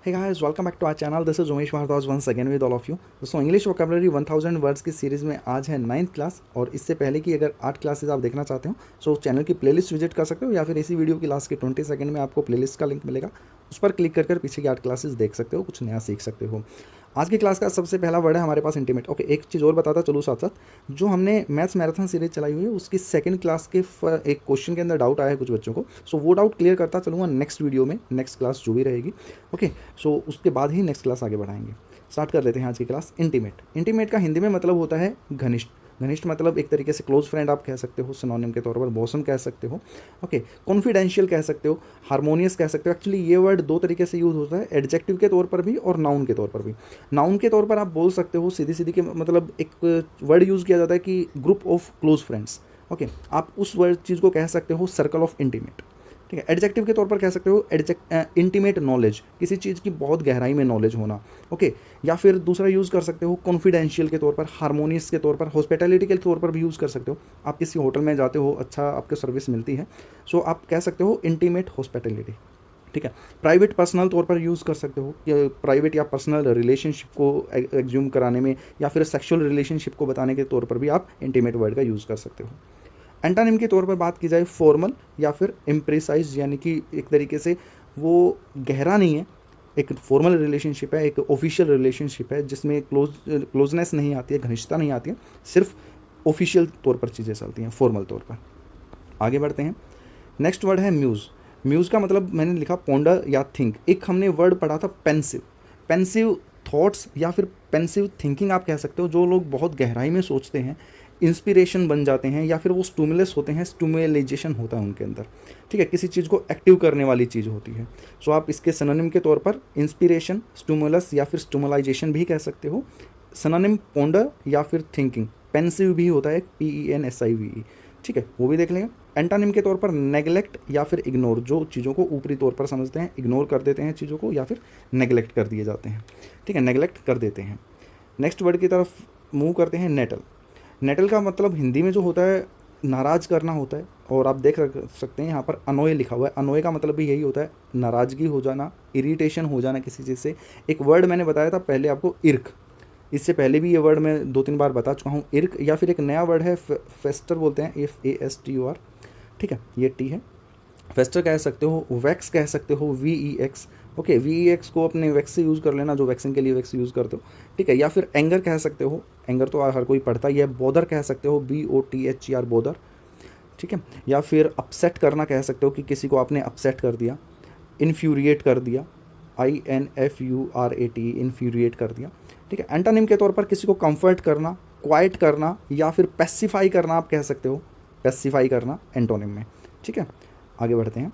Hey guys, welcome back to our channel. This is Umesh Bhardwaj once again with all of you. दोस्तों English vocabulary 1000 words की series में आज है 9th class और इससे पहले की अगर 8 क्लासेस आप देखना चाहते हो सो चैनल की प्लेलिस्ट विजिट कर सकते हो या फिर इसी वीडियो की लास्ट के 20 सेकंड में आपको प्लेलिस्ट का लिंक मिलेगा, उस पर क्लिक कर पीछे की 8 क्लासेस देख सकते हो, कुछ नया सीख सकते हो। आज की क्लास का सबसे पहला वर्ड है हमारे पास इंटीमेट। ओके, एक चीज़ और बताता चलो साथ साथ, जो हमने मैथ्स मैराथन सीरीज चलाई हुई है उसकी सेकंड क्लास के एक क्वेश्चन के अंदर डाउट आया है कुछ बच्चों को, सो वो डाउट क्लियर करता चलूँगा नेक्स्ट वीडियो में, नेक्स्ट क्लास जो भी रहेगी। ओके, सो उसके बाद ही नेक्स्ट क्लास आगे बढ़ाएंगे। स्टार्ट कर लेते हैं आज की क्लास। इंटीमेट। इंटीमेट का हिंदी में मतलब होता है घनिष्ठ। घनिष्ठ मतलब एक तरीके से क्लोज फ्रेंड आप कह सकते हो, सिनोनिम के तौर पर बॉसम कह सकते हो। ओके, कॉन्फिडेंशियल कह सकते हो, हारमोनियस कह सकते हो। एक्चुअली ये वर्ड दो तरीके से यूज़ होता है, एडजेक्टिव के तौर पर भी और नाउन के तौर पर भी। नाउन के तौर पर आप बोल सकते हो सीधी सीधी के मतलब एक वर्ड यूज़ किया जाता है कि group of close friends. Okay, आप उस वर्ड चीज़ को कह सकते हो सर्कल ऑफ इंटीमेट। ठीक है, एडजेक्टिव के तौर पर कह सकते हो इंटीमेट नॉलेज, किसी चीज़ की बहुत गहराई में नॉलेज होना। ओके, या फिर दूसरा यूज़ कर सकते हो कॉन्फिडेंशियल के तौर पर, हारमोनियस के तौर पर, हॉस्पिटैलिटी के तौर पर भी यूज़ कर सकते हो। आप किसी होटल में जाते हो, अच्छा आपको सर्विस मिलती है, सो आप कह सकते हो इंटीमेट हॉस्पिटैलिटी। ठीक है, प्राइवेट पर्सनल तौर पर यूज़ कर सकते हो, या प्राइवेट या पर्सनल रिलेशनशिप को एग्ज्यूम कराने में या फिर सेक्सुअल रिलेशनशिप को बताने के तौर पर भी आप इंटीमेट वर्ड का यूज़ कर सकते हो। एंटानिम के तौर पर बात की जाए फॉर्मल या फिर इम्प्रिसाइज, यानी कि एक तरीके से वो गहरा नहीं है, एक फॉर्मल रिलेशनशिप है, एक ऑफिशियल रिलेशनशिप है जिसमें क्लोजनेस नहीं आती है, घनिष्ठता नहीं आती है, सिर्फ ऑफिशियल तौर पर चीज़ें चलती हैं, फॉर्मल तौर पर। आगे बढ़ते हैं। नेक्स्ट वर्ड है म्यूज़। म्यूज़ का मतलब मैंने लिखा पोंडर या थिंक। एक हमने वर्ड पढ़ा था पेंसिव। पेंसिव थॉट्स या फिर पेंसिव थिंकिंग आप कह सकते हो। जो लोग बहुत गहराई में सोचते हैं, इंस्पिरेशन बन जाते हैं या फिर वो स्टूमुलस होते हैं, स्टूमुलेजेशन होता है उनके अंदर। ठीक है, किसी चीज़ को एक्टिव करने वाली चीज़ होती है। सो आप इसके सिनोनिम के तौर पर इंस्पिरेशन, स्टूमुलस या फिर स्टूमुलाइजेशन भी कह सकते हो। सिनोनिम पोंडर या फिर थिंकिंग। पेंसिव भी होता है, PENSIVE। ठीक है, वो भी देख लेंगे। एंटानिम के तौर पर नेगलेक्ट या फिर इग्नोर, जो चीज़ों को ऊपरी तौर पर समझते हैं, इग्नोर कर देते हैं चीज़ों को या फिर नेगलेक्ट कर दिए जाते हैं। ठीक है, नेगलेक्ट कर देते हैं। नेक्स्ट वर्ड की तरफ मूव करते हैं, नेटल। नेटल का मतलब हिंदी में जो होता है नाराज़ करना होता है, और आप देख सकते हैं यहाँ पर अनोय लिखा हुआ है। अनोय का मतलब भी यही होता है, नाराज़गी हो जाना, इरिटेशन हो जाना किसी चीज़ से। एक वर्ड मैंने बताया था पहले आपको, इर्क। इससे पहले भी ये वर्ड मैं 2-3 बार बता चुका हूँ, इर्क। या फिर एक नया वर्ड है फेस्टर बोलते हैं, FASTUR। ठीक है, ये टी है। फेस्टर कह सकते हो, वैक्स कह सकते हो, VEX। ओके, VEX को अपने वैक्स से यूज़ कर लेना, जो वैक्सिंग के लिए वैक्स यूज़ करते हो। ठीक है, या फिर एंगर कह सकते हो, एंगर तो हर कोई पढ़ता ही है। बॉदर कह सकते हो, BOTHER, बॉदर। ठीक है, या फिर अपसेट करना कह सकते हो कि किसी को आपने अपसेट कर दिया, इन्फ्यूरिएट कर दिया, INFURAT, इन्फ्यूरिएट कर दिया। ठीक है, एंटानिम के तौर पर किसी को कंफर्ट करना, क्वाइट करना या फिर पेसिफाई करना आप कह सकते हो, पेसिफाई करना एंटोनिम में। ठीक है, आगे बढ़ते हैं।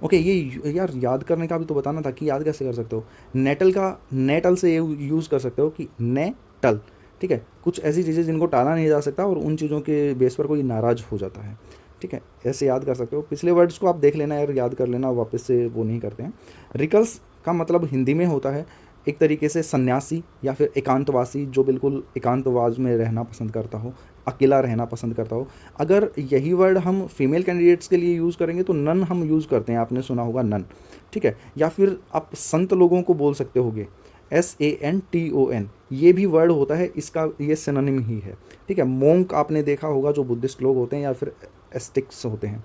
ओके, ये यार याद करने का भी तो बताना था कि याद कैसे कर सकते हो। नेटल का नेटल से ये यूज़ कर सकते हो कि नेटल। ठीक है, कुछ ऐसी चीज़ें जिनको टाला नहीं जा सकता और उन चीज़ों के बेस पर कोई नाराज़ हो जाता है। ठीक है, ऐसे याद कर सकते हो। पिछले वर्ड्स को आप देख लेना यार, याद कर लेना, वापस से वो नहीं करते हैं। रिकल्स का मतलब हिंदी में होता है एक तरीके से सन्यासी या फिर एकांतवासी, जो बिल्कुल एकांतवास में रहना पसंद करता हो, अकेला रहना पसंद करता हो। अगर यही वर्ड हम फीमेल कैंडिडेट्स के लिए यूज़ करेंगे तो नन हम यूज़ करते हैं, आपने सुना होगा नन। ठीक है, या फिर आप संत लोगों को बोल सकते होगे, SANTON, ये भी वर्ड होता है, इसका ये सिनोनिम ही है। ठीक है, मोंक आपने देखा होगा, जो बुद्धिस्ट लोग होते हैं या फिर एस्टिक्स होते हैं।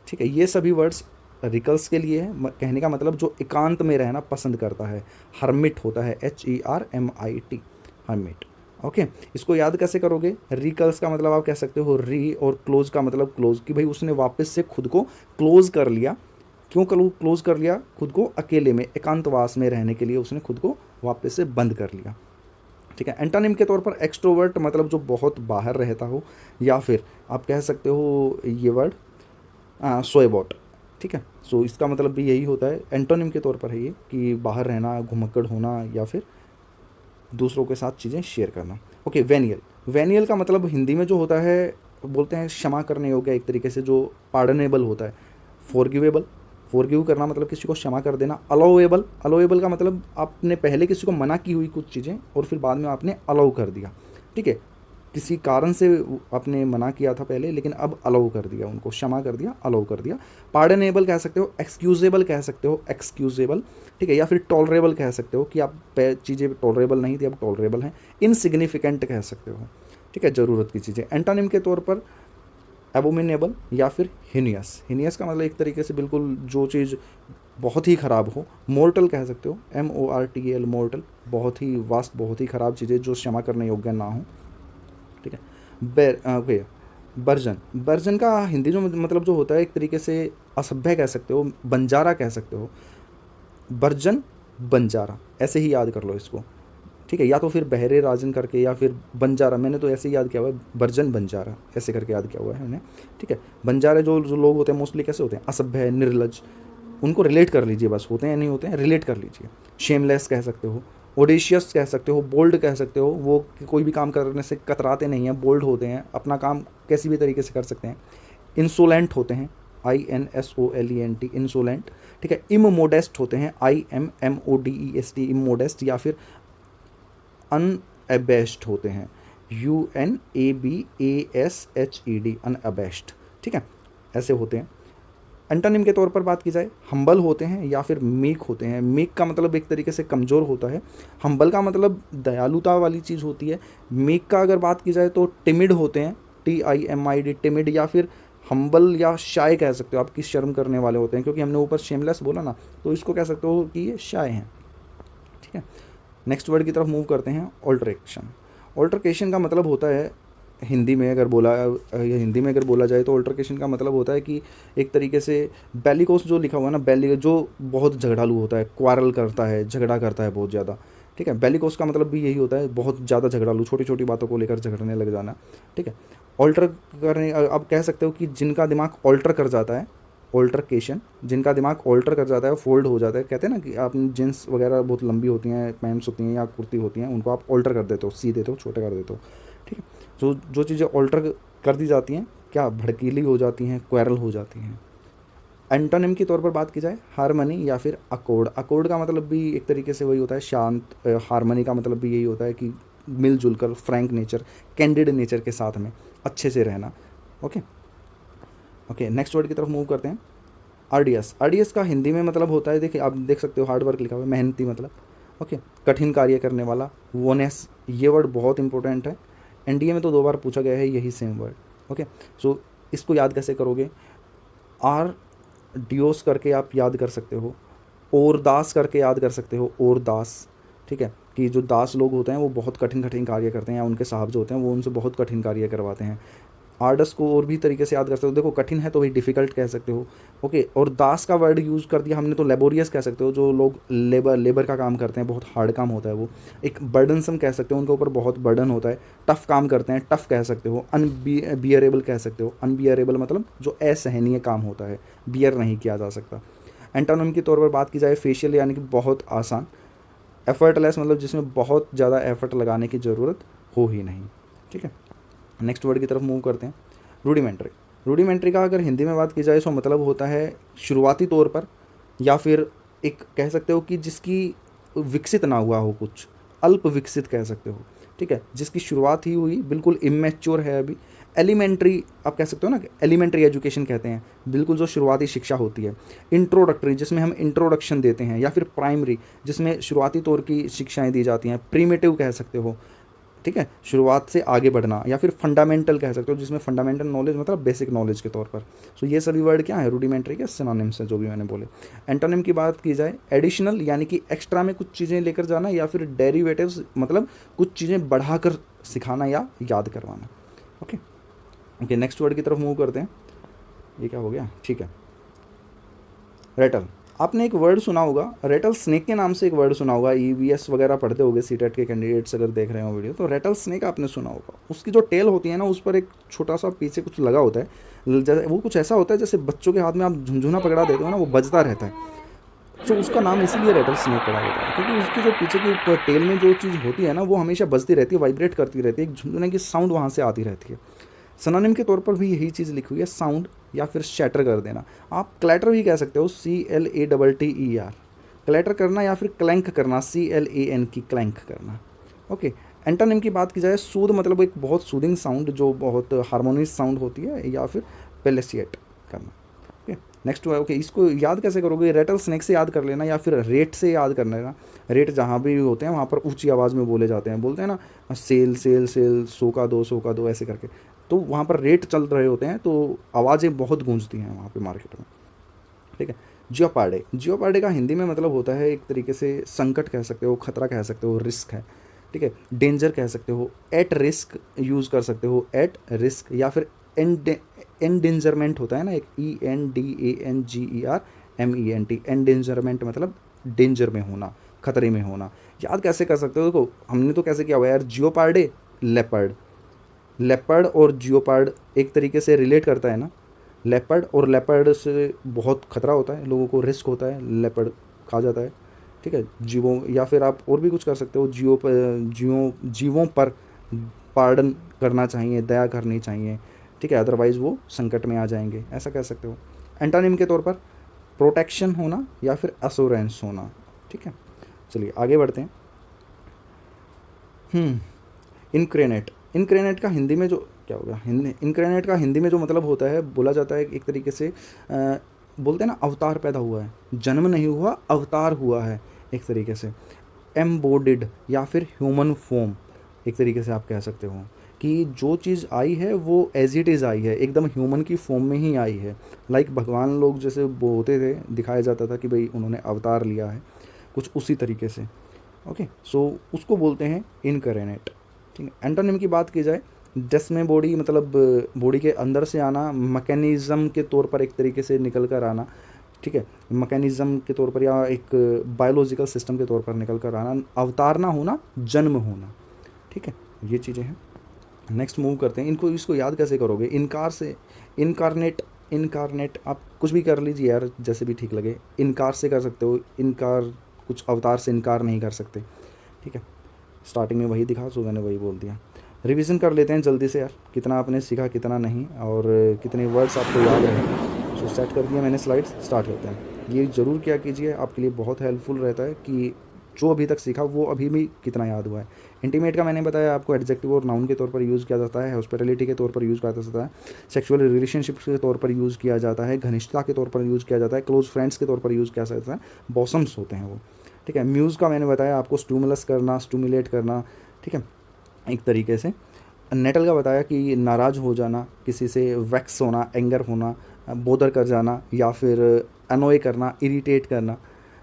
ठीक है, ये सभी वर्ड्स रिकल्स के लिए है। कहने का मतलब जो एकांत में रहना पसंद करता है, हर्मिट होता है, HERMIT, हर्मिट। ओके, इसको याद कैसे करोगे। रिकल्स का मतलब आप कह सकते हो री, और क्लोज का मतलब क्लोज, कि भाई उसने वापस से खुद को क्लोज कर लिया। क्यों क्लोज कर लिया खुद को, अकेले में एकांतवास में रहने के लिए उसने खुद को वापस से बंद कर लिया। ठीक है, एंटोनिम के तौर पर एक्सट्रोवर्ट, मतलब जो बहुत बाहर रहता हो, या फिर आप कह सकते हो ये वर्ड सोएबॉट। ठीक है, सो इसका मतलब भी यही होता है, एंटोनिम के तौर पर है ये, कि बाहर रहना, घुमक्कड़ होना या फिर दूसरों के साथ चीज़ें शेयर करना। Okay, venial. वेनियल का मतलब हिंदी में जो होता है, बोलते हैं क्षमा करने योग्य, एक तरीके से जो पार्डनेबल होता है। फॉरगिवेबल, फॉरगिव करना मतलब किसी को क्षमा कर देना। अलाउएबल, अलाउएबल का मतलब आपने पहले किसी को मना की हुई कुछ चीज़ें और फिर बाद में आपने अलाउ कर दिया। ठीक है, किसी कारण से आपने मना किया था पहले, लेकिन अब अलाउ कर दिया, उनको क्षमा कर दिया, अलाउ कर दिया। पार्डनेबल कह सकते हो, एक्सक्यूजेबल कह सकते हो, एक्सक्यूजेबल, ठीक है, या फिर टॉलरेबल कह सकते हो कि आप चीज़ें टॉलरेबल नहीं थी अब टॉलरेबल हैं। इनसिग्निफिकेंट कह सकते हो, ठीक है, ज़रूरत की चीज़ें। एंटोनिम के तौर पर एबोमिनेबल या फिर हिनियस। हिनियस का मतलब एक तरीके से बिल्कुल जो चीज़ बहुत ही ख़राब हो। मोर्टल कह सकते हो, MORTAL, मोर्टल, बहुत ही वास्ट, बहुत ही ख़राब चीज़ें जो क्षमा करने योग्य ना हो, ठीक है। Okay, version. बर्जन का हिंदी जो मतलब जो होता है एक तरीके से असभ्य कह सकते हो, बंजारा कह सकते हो। बर्जन, बंजारा, ऐसे ही याद कर लो इसको, ठीक है, या तो फिर बहरे राजन करके या फिर बंजारा, मैंने तो ऐसे ही याद किया हुआ है, बर्जन बंजारा ऐसे करके याद किया हुआ है मैंने, ठीक है। बंजारे जो जो लोग होते हैं मोस्टली कैसे होते हैं, असभ्य, निर्लज, उनको रिलेट कर लीजिए बस, होते हैं नहीं होते हैं रिलेट कर लीजिए। शेमलेस कह सकते हो, ओडेशियस कह सकते हो, बोल्ड कह सकते हो, वो कोई भी काम करने से कतराते नहीं हैं, बोल्ड होते हैं, अपना काम किसी भी तरीके से कर सकते हैं। इंसोलेंट होते हैं, INSOLENT, इंसोलेंट, ठीक है। इमोडेस्ट होते हैं, IMMODEST, इमोडेस्ट, या फिर अनअबेस्ट होते हैं, UNABASHED, अनअबेस्ट, ठीक है, ऐसे होते हैं। एंटोनिम के तौर पर बात की जाए, हम्बल होते हैं या फिर मीक होते हैं। मीक का मतलब एक तरीके से कमज़ोर होता है, हम्बल का मतलब दयालुता वाली चीज़ होती है। मीक का अगर बात की जाए तो टिमिड होते हैं, TIMID, टिमिड, या फिर हम्बल या शाय कह सकते हो, आपकी शर्म करने वाले होते हैं, क्योंकि हमने ऊपर शेमलेस बोला ना, तो इसको कह सकते हो कि ये शाय हैं, ठीक है। नेक्स्ट वर्ड की तरफ मूव करते हैं, ऑल्ट्रेक्शन। ऑल्ट्रेकेशन का मतलब होता है हिंदी में अगर बोला जाए तो ऑल्ट्रेकेशन का मतलब होता है कि एक तरीके से बेलिकोस जो लिखा हुआ है ना, बेली जो बहुत झगड़ालू होता है, क्वारल करता है, झगड़ा करता है बहुत ज़्यादा, ठीक है। बेलिकोस का मतलब भी यही होता है, बहुत ज़्यादा झगड़ालू, छोटी छोटी बातों को लेकर झगड़ने लग जाना, ठीक है। ऑल्टर करने, आप कह सकते हो कि जिनका दिमाग ऑल्टर कर जाता है, ऑल्ट्रकेशन, जिनका दिमाग ऑल्टर कर जाता है, फोल्ड हो जाता है, कहते हैं ना कि आप जींस वगैरह बहुत लंबी होती हैं, पैंट्स होती हैं या कुर्ती होती हैं, उनको आप ऑल्टर कर देते हो, सी देते हो, छोटे कर देते हो, ठीक है। जो चीज़ें ऑल्टर कर दी जाती हैं, क्या भड़कीली हो जाती हैं, क्वेरल हो जाती हैं। एंटोनिम के तौर पर बात की जाए, हारमनी या फिर अकॉर्ड। अकॉर्ड का मतलब भी एक तरीके से वही होता है, शांत। हारमनी का मतलब भी यही होता है कि मिलजुल कर, फ्रैंक नेचर, कैंडिड नेचर के साथ में अच्छे से रहना, ओके। ओके, नेक्स्ट वर्ड की तरफ मूव करते हैं, आरडीएस। आरडीएस का हिंदी में मतलब होता है, देखिए आप देख सकते हो, हार्ड वर्क लिखा हुआ है, मेहनती मतलब, ओके, कठिन कार्य करने वाला, वोनेस, ये वर्ड बहुत इंपॉर्टेंट है, एनडीए में तो 2 बार पूछा गया है यही सेम वर्ड, ओके। सो इसको याद कैसे करोगे, आर डियोस करके आप याद कर सकते हो, और दास करके याद कर सकते हो, और दास, ठीक है, कि जो दास लोग होते हैं वो बहुत कठिन कठिन कार्य करते हैं, या उनके साहब जो होते हैं वो उनसे बहुत कठिन कार्य करवाते हैं। आर्डस को और भी तरीके से याद कर सकते हो, देखो कठिन है तो वही डिफ़िकल्ट कह सकते हो, ओके। और दास का वर्ड यूज़ कर दिया हमने तो लेबोरियस कह सकते हो, जो लोग लेबर का काम करते हैं, बहुत हार्ड काम होता है वो। एक बर्डनसम कह सकते हो, उनके ऊपर बहुत बर्डन होता है, टफ़ काम करते हैं, टफ़ कह सकते हो। अनबियरेबल कह सकते हो, अनबियरेबल मतलब जो असहनीय काम होता है, बियर नहीं किया जा सकता। एंटोनिम के तौर पर बात की जाए, फेशियल यानी कि बहुत आसान। एफर्टलेस मतलब जिसमें बहुत ज़्यादा एफर्ट लगाने की ज़रूरत हो ही नहीं, ठीक है। नेक्स्ट वर्ड की तरफ मूव करते हैं, रूडिमेंट्री। रूडिमेंट्री का अगर हिंदी में बात की जाए तो मतलब होता है शुरुआती तौर पर, या फिर एक कह सकते हो कि जिसकी विकसित ना हुआ हो, कुछ अल्प विकसित कह सकते हो, ठीक है, जिसकी शुरुआत ही हुई, बिल्कुल इमेच्योर है अभी। एलिमेंट्री आप कह सकते हो ना, कि एलिमेंट्री एजुकेशन कहते हैं, बिल्कुल जो शुरुआती शिक्षा होती है। इंट्रोडक्टरी जिसमें हम इंट्रोडक्शन देते हैं, या फिर प्राइमरी जिसमें शुरुआती तौर की शिक्षाएं दी जाती हैं। प्रीमेटिव कह सकते हो, ठीक है, शुरुआत से आगे बढ़ना, या फिर फंडामेंटल कह सकते हो, जिसमें फंडामेंटल नॉलेज मतलब बेसिक नॉलेज के तौर पर। सो ये सभी वर्ड क्या है, रूडिमेंट्री के सिनोनिम्स हैं जो भी मैंने बोले। एंटोनिम की बात की जाए, एडिशनल यानी कि एक्स्ट्रा में कुछ चीज़ें लेकर जाना, या फिर डेरिवेटिव्स मतलब कुछ चीज़ें बढ़ाकर सिखाना या याद करवाना, ओके। ओके, नेक्स्ट वर्ड की तरफ मूव करते हैं, ये क्या हो गया, ठीक है, रेटल। आपने एक वर्ड सुना होगा, रेटल स्नेक के नाम से एक वर्ड सुना होगा, EVS वगैरह पढ़ते होगे, सीटेट के कैंडिडेट्स अगर देख रहे हो वीडियो, तो रेटल स्नेक आपने सुना होगा। उसकी जो टेल होती है ना, उस पर एक छोटा सा पीछे कुछ लगा होता है, जैसे वो कुछ ऐसा होता है जैसे बच्चों के हाथ में आप झुंझुना पकड़ा देते हो ना, वो बजता रहता है। तो उसका नाम इसीलिए रेटल स्नेक पड़ा होता है, क्योंकि उसकी जो पीछे की टेल में जो चीज़ होती है ना, वो हमेशा बजती रहती है, वाइब्रेट करती रहती है, एक झुंझुने की साउंड वहाँ से आती रहती है। सिनोनिम के तौर पर भी यही चीज़ लिखी हुई है, साउंड या फिर शैटर कर देना। आप क्लैटर भी कह सकते हो, CLATTER, क्लैटर करना, या फिर क्लैंक करना, CLANK, क्लैंक करना, ओके। एंटोनिम की बात की जाए, सूद मतलब एक बहुत सूदिंग साउंड जो बहुत हारमोनियस साउंड होती है, या फिर पेलेसिएट करना। ओके, नेक्स्ट हुआ, ओके इसको याद कैसे करोगे, रेटल स्नेक से याद कर लेना या फिर रेट से याद कर लेना। रेट जहाँ भी होते हैं वहाँ पर ऊंची आवाज़ में बोले जाते हैं, बोलते हैं ना सेल सेल सेल, 100 का 2 ऐसे करके, तो वहाँ पर रेट चल रहे होते हैं तो आवाज़ें बहुत गूंजती हैं वहाँ पे मार्केट में। ठीक है, जियोपार्डे, जियोपार्डे का हिंदी में मतलब होता है एक तरीके से संकट कह सकते हो, खतरा कह सकते हो, रिस्क है। ठीक है, डेंजर कह सकते हो, एट रिस्क यूज़ कर सकते हो, एट रिस्क, या फिर एंडेंजरमेंट होता है ना, एक ENDANGERMENT, एंडेंजरमेंट मतलब डेंजर में होना, खतरे में होना। याद कैसे कर सकते हो, देखो हमने तो कैसे किया हुआ है यार, जियोपार्डे लेपर्ड, लेपर्ड और जियोपार्ड एक तरीके से रिलेट करता है ना। लेपर्ड और लेपर्ड से बहुत खतरा होता है, लोगों को रिस्क होता है, लेपर्ड खा जाता है। ठीक है, जीवों, या फिर आप और भी कुछ कर सकते हो, जीवों पर पार्डन करना चाहिए, दया करनी चाहिए। ठीक है, अदरवाइज़ वो संकट में आ जाएंगे, ऐसा कह सकते हो। एंटोनिम के तौर पर प्रोटेक्शन होना या फिर अश्योरेंस होना। ठीक है, चलिए आगे बढ़ते हैं। इनक्रेनेट, इनक्रेनेट का हिंदी में जो क्या होगा, हिंदी इनक्रेनेट का हिंदी में जो मतलब होता है, बोला जाता है एक तरीके से बोलते हैं ना, अवतार पैदा हुआ है, जन्म नहीं हुआ, अवतार हुआ है एक तरीके से। एम्बोडिड या फिर ह्यूमन फॉर्म, एक तरीके से आप कह सकते हो कि जो चीज़ आई है वो एज इट इज़ आई है, एकदम ह्यूमन की फॉर्म में ही आई है। लाइक भगवान लोग जैसे वो होते थे, दिखाया जाता था कि भाई उन्होंने अवतार लिया है, कुछ उसी तरीके से। ओके, सो उसको बोलते हैं इनकरेनेट। ठीक है, एंटोनिम की बात की जाए, जिसमें बॉडी मतलब बॉडी के अंदर से आना, मैकेनिज़्म के तौर पर एक तरीके से निकल कर आना। ठीक है, मैकेनिज़्म के तौर पर या एक बायोलॉजिकल सिस्टम के तौर पर निकल कर आना, अवतारना होना, जन्म होना। ठीक है, ये चीज़ें हैं। नेक्स्ट मूव करते हैं, इसको याद कैसे करोगे, इनकार से, इनकारनेट, इनकारनेट आप कुछ भी कर लीजिए यार, जैसे भी ठीक लगे। इनकार से कर सकते हो, इनकार कुछ अवतार से इनकार नहीं कर सकते। ठीक है, स्टार्टिंग में वही दिखा, सो मैंने वही बोल दिया। रिवीजन कर लेते हैं जल्दी से यार, कितना आपने सीखा कितना नहीं, और कितने वर्ड्स आपको याद रहे। सो सेट कर दिया मैंने स्लाइड्स, स्टार्ट करते हैं। ये ज़रूर क्या कीजिए, आपके लिए बहुत हेल्पफुल रहता है कि जो अभी तक सीखा वो अभी भी कितना याद हुआ है। इंटीमेट का मैंने बताया आपको, एडजेक्टिव और नाउन के तौर पर यूज़ किया जाता है, हॉस्पिटलिटी के तौर पर यूज़ किया जाता है, सेक्सुअल रिलेशनशिप के तौर पर यूज़ किया जाता है, घनिष्ठता के तौर पर यूज़ किया जाता है, क्लोज फ्रेंड्स के तौर पर यूज़ किया जाता है, बॉसम्स होते हैं वो। ठीक है, म्यूज़ का मैंने बताया आपको, स्टूमुलस करना, स्टूमुलेट करना। ठीक है, एक तरीके से। नेटल का बताया कि नाराज़ हो जाना, किसी से वैक्स होना, एंगर होना, बोदर कर जाना, या फिर अनोय करना, इरिटेट करना।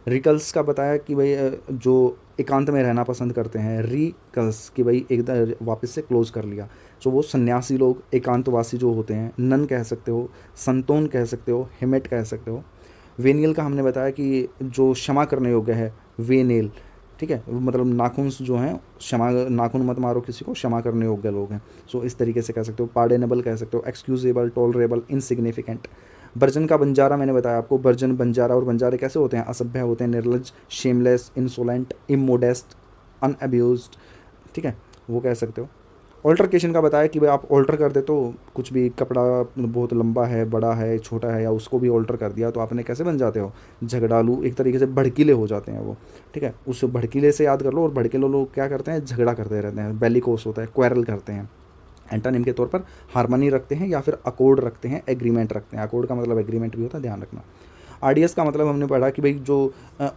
रिकल्स का बताया कि भाई जो एकांत में रहना पसंद करते हैं, रिकल्स कि भाई एकदम वापस से क्लोज कर लिया। सो वो सन्यासी लोग, एकांतवासी जो होते हैं, नन कह सकते हो, संतोन कह सकते हो, हेमेट कह सकते हो। वेनियल का हमने बताया कि जो क्षमा करने योग्य है, वेनेल। ठीक है, मतलब नाखून जो हैं, क्षमा, नाखून मत मारो किसी को, क्षमा करने योग्य लोग हैं। सो इस तरीके से कह सकते हो। पार्डेनेबल कह सकते हो, एक्सक्यूजेबल, टॉलरेबल, इनसिग्निफिकेंट। बर्जन का बंजारा मैंने बताया आपको, बर्जन, बंजारा, और बंजारे कैसे होते हैं, असभ्य होते हैं, निर्लज, शेमलेस, इंसोलेंट, इमोडेस्ट, अनअब्यूज्ड। ठीक है, वो कह सकते हो। ऑल्टरकेशन का बताया कि भाई आप ऑल्टर कर दे, तो कुछ भी कपड़ा बहुत लंबा है, बड़ा है, छोटा है, या उसको भी ऑल्टर कर दिया तो आपने कैसे बन जाते हो, झगड़ालू, एक तरीके से भड़कीले हो जाते हैं वो। ठीक है, उस भड़कीले से याद कर लो। और भड़कीले लोग क्या करते हैं, झगड़ा करते रहते हैं, बेलिकोस होता है, क्वेरल करते हैं। एंटोनिम के तौर पर हार्मनी रखते हैं या फिर अकॉर्ड रखते हैं, एग्रीमेंट रखते हैं। अकॉर्ड का मतलब एग्रीमेंट भी होता है, ध्यान रखना। आरडीएस का मतलब हमने पढ़ा कि भाई जो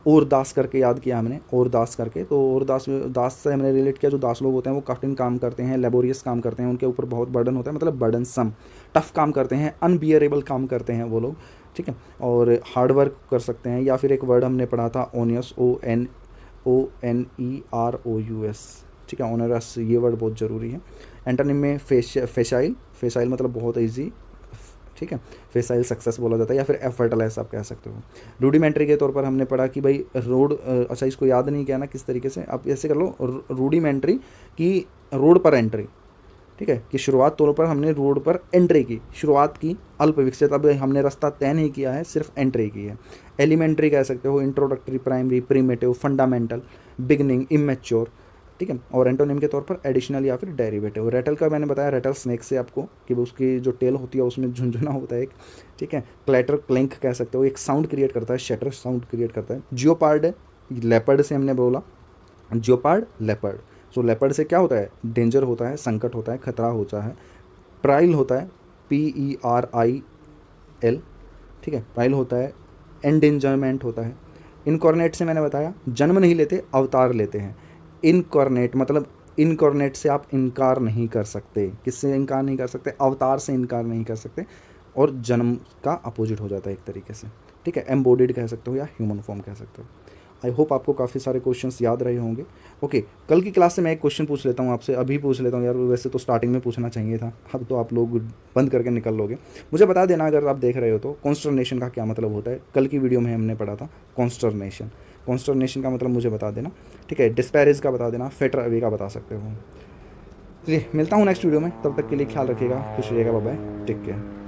और दास करके याद किया हमने, और दास करके, तो और दास, दास से हमने रिलेट किया, जो दास लोग होते हैं वो कठिन काम करते हैं, लेबोरियस काम करते हैं, उनके ऊपर बहुत बर्डन होता है, मतलब बर्डन सम, टफ काम करते हैं, अनबियरेबल काम करते हैं वो लोग। ठीक है, और हार्ड वर्क कर सकते हैं। या फिर एक वर्ड हमने पढ़ा था ओनियस, ONEROUS। ठीक है, ओनरस, ये वर्ड बहुत ज़रूरी है। एंटोनिम में फेशाइल, फेशाइल मतलब बहुत ईजी। ठीक है, फेसाइल सक्सेस बोला जाता है, या फिर एफर्टलेस आप कह सकते हो। रूडिमेंट्री के तौर पर हमने पढ़ा कि भाई रोड, अच्छा इसको याद नहीं किया ना किस तरीके से, आप ऐसे कर लो, रूडिमेंट्री कि रोड पर एंट्री। ठीक है, कि शुरुआत तौर पर हमने रोड पर एंट्री की, शुरुआत की, अल्प विकसित, अब हमने रास्ता तय नहीं किया है, सिर्फ एंट्री की है। एलिमेंट्री कह सकते हो, introductory, primary, primitive, fundamental, beginning, immature. ठीक है, और एंटोनिम के तौर पर एडिशनल या फिर डेरिवेटिव। रेटल का मैंने बताया, रेटल स्नेक से आपको कि उसकी जो टेल होती है उसमें झुंझुना होता है एक। ठीक है, क्लैटर, क्लिंक कह सकते हो, एक साउंड क्रिएट करता है, शटर साउंड क्रिएट करता है। जियोपार्ड, लेपर्ड से हमने बोला, जियोपार्ड, लेपर्ड, सो लेपर्ड से क्या होता है, डेंजर होता है, संकट होता है, खतरा होता है। प्राइल होता है, PERIL, ठीक है, प्राइल होता है, एंडेंजरमेंट होता है। इनकॉर्नेट से मैंने बताया जन्म नहीं लेते, अवतार लेते हैं। इनकॉर्नेट मतलब इनकॉर्नेट से आप इनकार नहीं कर सकते। किससे इनकार नहीं कर सकते, अवतार से इनकार नहीं कर सकते, और जन्म का अपोजिट हो जाता है एक तरीके से, ठीक है। एम्बॉडीड कह सकते हो या ह्यूमन फॉर्म कह सकते हो। आई होप आपको काफ़ी सारे क्वेश्चंस याद रहे होंगे। ओके, कल की क्लास से मैं एक क्वेश्चन पूछ लेता हूँ आपसे, अभी पूछ लेता हूँ यार, वैसे तो स्टार्टिंग में पूछना चाहिए था, अब तो आप लोग बंद करके निकल लोगे। मुझे बता देना अगर आप देख रहे हो तो, कॉन्स्टरनेशन का क्या मतलब होता है। कल की वीडियो में हमने पढ़ा था कॉन्स्टरनेशन। कॉन्स्टरनेशन का मतलब मुझे बता देना, ठीक है। डिस्पैरेज का बता देना, फेटर अवे का बता सकते हो। चलिए मिलता हूँ नेक्स्ट वीडियो में, तब तक के लिए ख्याल रखिएगा, खुश रहिएगा, बाय बाय, टेक केयर।